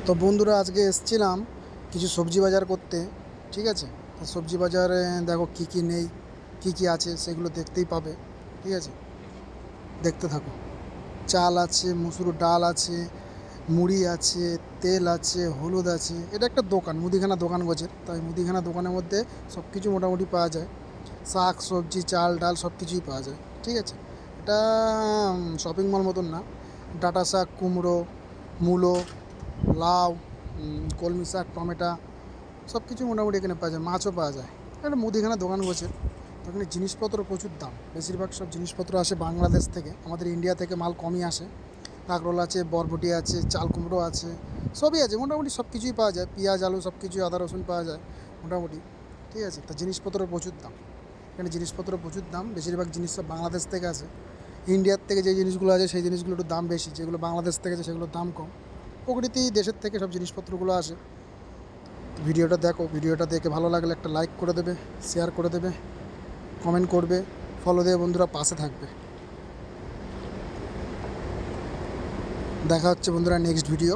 তো বন্ধুরা আজকে এসছিলাম কিছু সবজি বাজার করতে। ঠিক আছে, তো সবজি বাজারে দেখো কি কি নেই, কি কি আছে সেগুলো দেখতেই পাবে। ঠিক আছে, দেখতে থাকো। চাল আছে, মুসুর ডাল আছে, মুড়ি আছে, তেল আছে, হলুদ আছে। এটা একটা দোকান, মুদিখানা দোকান গোছের, তাই মুদিখানা দোকানের মধ্যে সব কিছু মোটামুটি পাওয়া যায়। শাক সবজি চাল ডাল সব কিছুই পাওয়া যায়। ঠিক আছে, এটা শপিং মল মতন না। ডাঁটা শাক, কুমড়ো, মূলো, লাউ, কলমি শাক, টমেটো সব কিছু মোটামুটি এখানে পাওয়া যায়। মাছও পাওয়া যায়। একটা মুদিখানা দোকান বসে। তো এখানে জিনিসপত্র প্রচুর দাম। বেশিরভাগ সব জিনিসপত্র আসে বাংলাদেশ থেকে, আমাদের ইন্ডিয়া থেকে মাল কমই আসে। কাঁকরোল আছে, বরবটি আছে, চাল কুমড়ো আছে, সবই আছে মোটামুটি। সব কিছুই পাওয়া যায়, পেঁয়াজ আলু সব কিছুই, আদা রসুন পাওয়া যায় মোটামুটি। ঠিক আছে, তা জিনিসপত্রের প্রচুর দাম। এখানে জিনিসপত্রের প্রচুর দাম, বেশিরভাগ জিনিস সব বাংলাদেশ থেকে আসে। ইন্ডিয়ার থেকে যে জিনিসগুলো আছে সেই জিনিসগুলো একটু দাম বেশি, যেগুলো বাংলাদেশ থেকে আছে সেগুলোর দাম কম। প্রকৃতি দেশের থেকে সব জিনিসপত্রগুলো আসে। ভিডিওটা দেখো, ভিডিওটা দেখে ভালো লাগলে একটা লাইক করে দেবে, শেয়ার করে দেবে, কমেন্ট করবে, ফলো দেবে বন্ধুরা, পাশে থাকবে। দেখা হচ্ছে বন্ধুরা নেক্সট ভিডিও।